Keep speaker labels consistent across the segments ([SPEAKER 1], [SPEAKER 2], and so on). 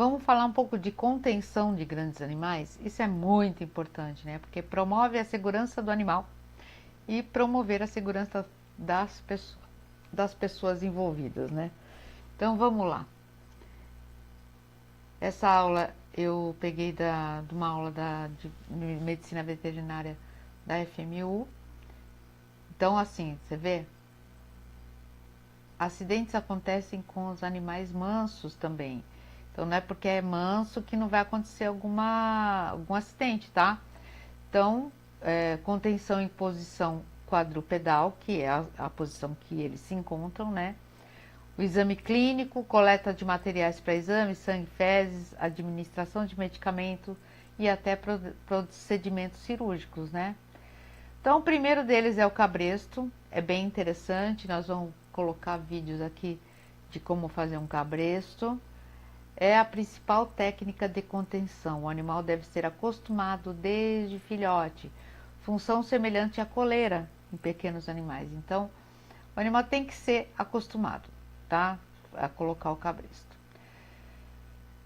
[SPEAKER 1] Vamos falar um pouco de contenção de grandes animais. Isso é muito importante, né? Porque promove a segurança do animal e promover a segurança das pessoas envolvidas, né? Então vamos lá. Essa aula eu peguei de uma aula de medicina veterinária da FMU. Então, assim, você vê, acidentes acontecem com os animais mansos também. Então, não é porque é manso que não vai acontecer algum acidente, tá? Então, contenção em posição quadrupedal, que é a posição que eles se encontram, né? O exame clínico, coleta de materiais para exame, sangue, fezes, administração de medicamento e até procedimentos cirúrgicos, né? Então, o primeiro deles é o cabresto, é bem interessante, nós vamos colocar vídeos aqui de como fazer um cabresto. É a principal técnica de contenção, o animal deve ser acostumado desde filhote, função semelhante à coleira em pequenos animais. Então, o animal tem que ser acostumado, tá? A colocar o cabresto.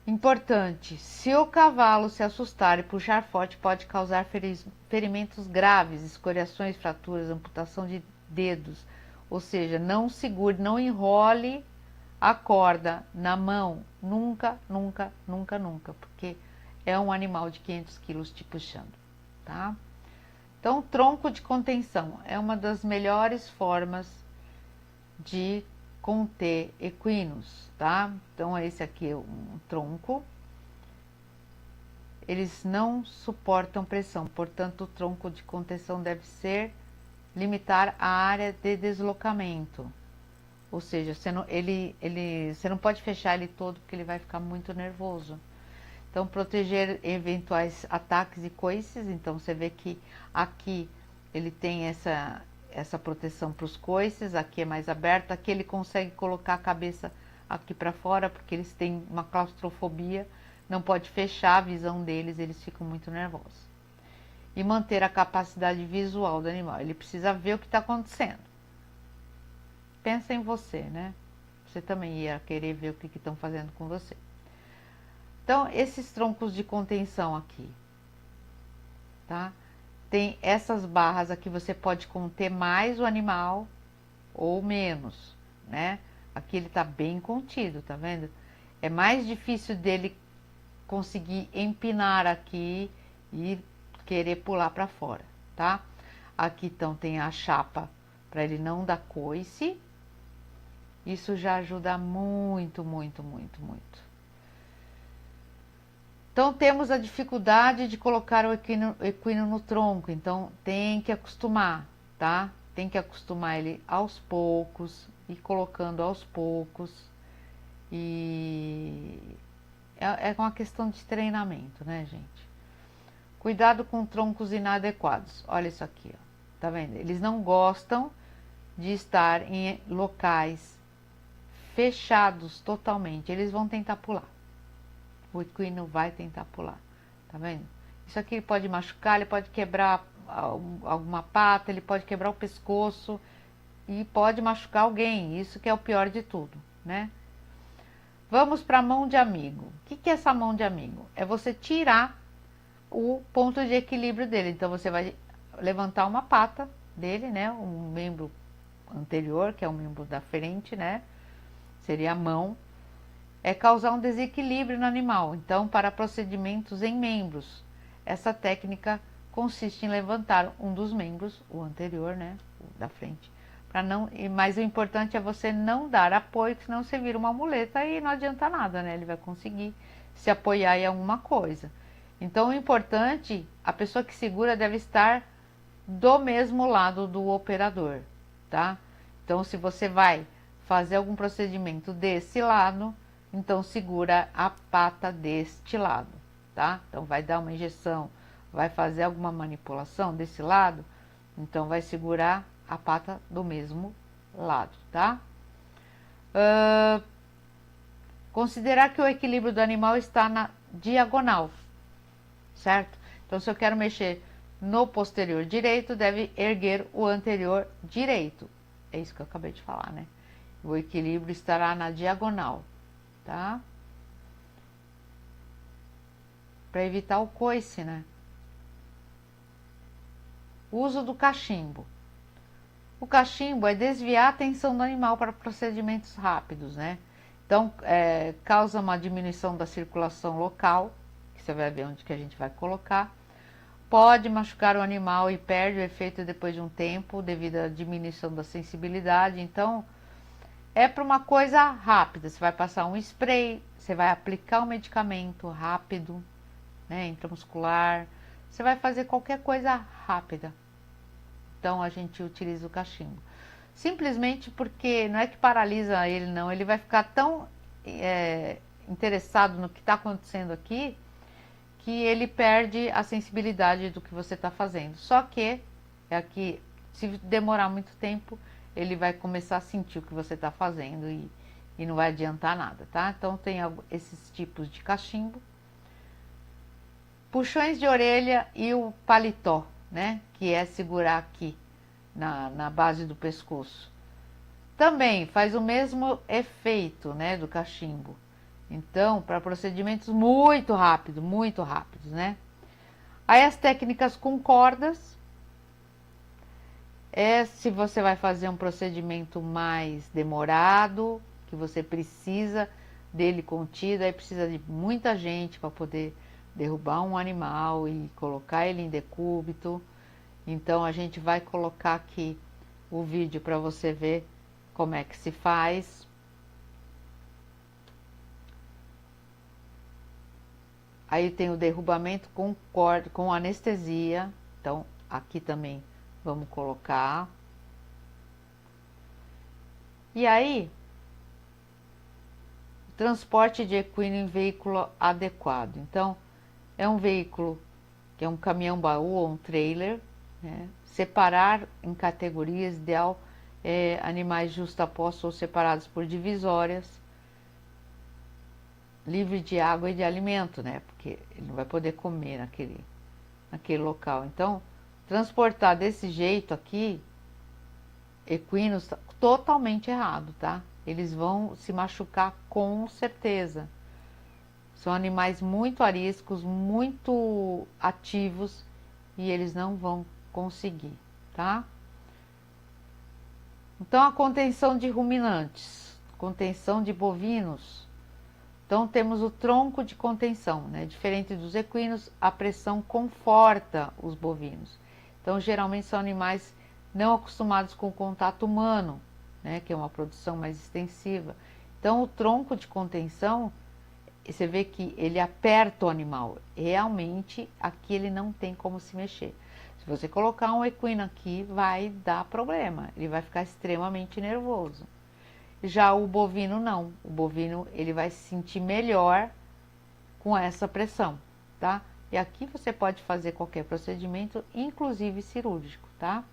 [SPEAKER 1] Importante, se o cavalo se assustar e puxar forte, pode causar ferimentos graves, escoriações, fraturas, amputação de dedos. Ou seja, não segure, não enrole a corda na mão, nunca, nunca, nunca, nunca, porque é um animal de 500 quilos te puxando, tá? Então, tronco de contenção é uma das melhores formas de conter equinos, tá? Então, esse aqui é um tronco. Eles não suportam pressão, portanto, o tronco de contenção deve ser limitar a área de deslocamento. Ou seja, você não pode fechar ele todo porque ele vai ficar muito nervoso. Então, proteger eventuais ataques e coices. Então, você vê que aqui ele tem essa proteção para os coices, aqui é mais aberto, aqui ele consegue colocar a cabeça aqui para fora, porque eles têm uma claustrofobia, não pode fechar a visão deles, eles ficam muito nervosos. E manter a capacidade visual do animal, ele precisa ver o que está acontecendo. Pensa em você, né? Você também ia querer ver o que estão fazendo com você. Então, esses troncos de contenção aqui, tá? Tem essas barras aqui, você pode conter mais o animal ou menos, né? Aqui ele tá bem contido, tá vendo? É mais difícil dele conseguir empinar aqui e querer pular para fora, tá? Aqui então tem a chapa para ele não dar coice. Isso já ajuda muito, muito, muito, muito. Então, temos a dificuldade de colocar o equino no tronco, então tem que acostumar, tá? Tem que acostumar ele aos poucos, ir colocando aos poucos. E é uma questão de treinamento, né, gente? Cuidado com troncos inadequados. Olha isso aqui, ó. Tá vendo? Eles não gostam de estar em locais fechados totalmente. Eles vão tentar pular. O equino vai tentar pular, tá vendo? Isso aqui ele pode machucar, ele pode quebrar alguma pata, ele pode quebrar o pescoço e pode machucar alguém, isso que é o pior de tudo, né? Vamos para a mão de amigo. O que é essa mão de amigo? É você tirar o ponto de equilíbrio dele. Então você vai levantar uma pata dele, né? Um membro anterior, que é o membro da frente, né? Seria a mão. É causar um desequilíbrio no animal. Então, para procedimentos em membros, essa técnica consiste em levantar um dos membros, o anterior, né, o da frente, para não. Mas o importante é você não dar apoio, senão você vira uma muleta e não adianta nada, né? Ele vai conseguir se apoiar em alguma coisa. Então, o importante, a pessoa que segura deve estar do mesmo lado do operador, tá? Então, se você vai fazer algum procedimento desse lado, então segura a pata deste lado, tá? Então vai dar uma injeção, vai fazer alguma manipulação desse lado, então vai segurar a pata do mesmo lado, tá? Considerar que o equilíbrio do animal está na diagonal, certo? Então se eu quero mexer no posterior direito, deve erguer o anterior direito. É isso que eu acabei de falar, né? O equilíbrio estará na diagonal. Tá? para evitar o coice, né? O uso do cachimbo. O cachimbo é desviar a atenção do animal para procedimentos rápidos, né? Então, causa uma diminuição da circulação local, que você vai ver onde que a gente vai colocar. Pode machucar o animal e perde o efeito depois de um tempo, devido à diminuição da sensibilidade. Então, é para uma coisa rápida. Você vai passar um spray, você vai aplicar um medicamento rápido, né, intramuscular. Você vai fazer qualquer coisa rápida. Então, a gente utiliza o cachimbo. Simplesmente porque não é que paralisa ele, não. Ele vai ficar tão interessado no que está acontecendo aqui, que ele perde a sensibilidade do que você está fazendo. Só que aqui, se demorar muito tempo, ele vai começar a sentir o que você está fazendo e não vai adiantar nada, tá? Então tem esses tipos de cachimbo. Puxões de orelha e o paletó, né? Que é segurar aqui na base do pescoço. Também faz o mesmo efeito, né, do cachimbo. Então, para procedimentos muito rápidos, né? Aí as técnicas com cordas se você vai fazer um procedimento mais demorado, que você precisa dele contido, aí precisa de muita gente para poder derrubar um animal e colocar ele em decúbito. Então a gente vai colocar aqui o vídeo para você ver como é que se faz. Aí tem o derrubamento com corda, com anestesia. Então, aqui também vamos colocar. E aí, transporte de equino em veículo adequado. Então, é um veículo que é um caminhão-baú ou um trailer, né? Separar em categorias, ideal animais justapostos ou separados por divisórias, livre de água e de alimento, né? Porque ele não vai poder comer naquele local. Então, transportar desse jeito aqui, equinos, totalmente errado, tá? Eles vão se machucar com certeza. São animais muito ariscos, muito ativos e eles não vão conseguir, tá? Então, a contenção de ruminantes, contenção de bovinos. Então, temos o tronco de contenção, né? Diferente dos equinos, a pressão conforta os bovinos. Então, geralmente são animais não acostumados com o contato humano, né? Que é uma produção mais extensiva. Então, o tronco de contenção, você vê que ele aperta o animal. Realmente, aqui ele não tem como se mexer. Se você colocar um equino aqui, vai dar problema. Ele vai ficar extremamente nervoso. Já o bovino não. O bovino ele vai se sentir melhor com essa pressão, tá? E aqui você pode fazer qualquer procedimento, inclusive cirúrgico, tá?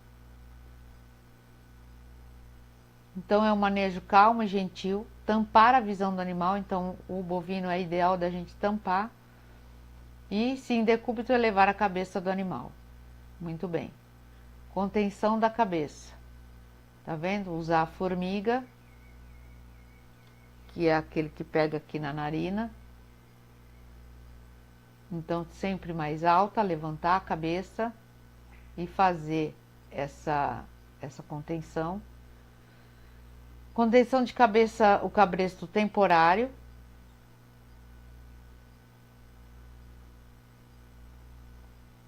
[SPEAKER 1] Então é um manejo calmo e gentil, tampar a visão do animal. Então o bovino é ideal da gente tampar e, se em decúbito, elevar a cabeça do animal. Muito bem. Contenção da cabeça. Tá vendo? Usar a formiga, que é aquele que pega aqui na narina. Então, sempre mais alta, levantar a cabeça e fazer essa contenção. Contenção de cabeça, o cabresto temporário.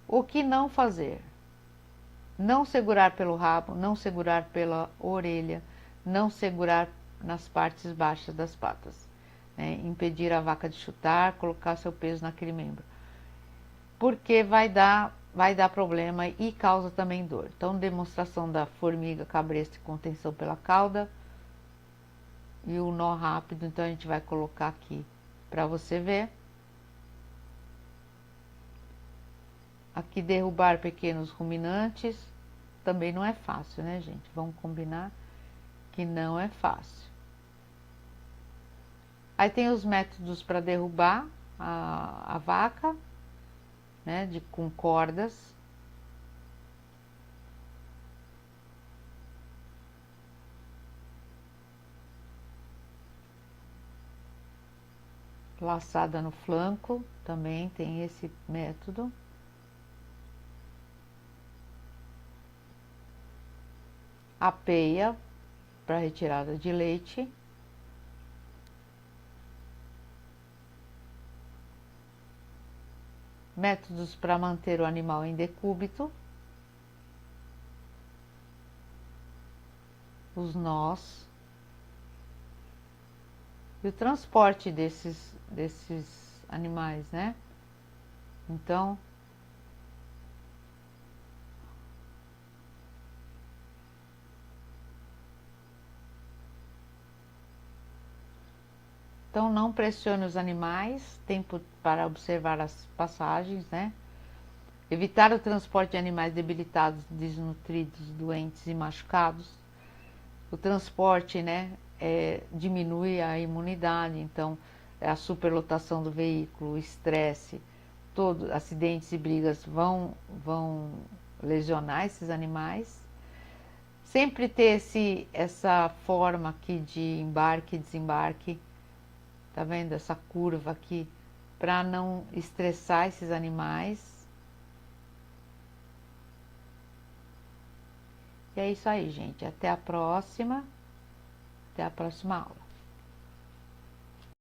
[SPEAKER 1] O que não fazer? Não segurar pelo rabo, não segurar pela orelha, não segurar nas partes baixas das patas, né? Impedir a vaca de chutar, colocar seu peso naquele membro, porque vai dar problema e causa também dor. Então, demonstração da formiga, cabresto e contenção pela cauda e o nó rápido. Então, a gente vai colocar aqui para você ver. Aqui, derrubar pequenos ruminantes, também não é fácil, né, gente? Vamos combinar que não é fácil. Aí tem os métodos para derrubar a vaca, né, com cordas. laçada no flanco, também tem esse método. A peia para retirada de leite. Métodos para manter o animal em decúbito. Os nós. E o transporte desses animais, né? Então, não pressione os animais, tempo para observar as passagens, né? Evitar o transporte de animais debilitados, desnutridos, doentes e machucados. O transporte, né, diminui a imunidade, então a superlotação do veículo, o estresse, todos acidentes e brigas vão lesionar esses animais. Sempre ter essa forma aqui de embarque e desembarque, tá vendo? Essa curva aqui, para não estressar esses animais. E é isso aí, gente. Até a próxima. Até a próxima aula.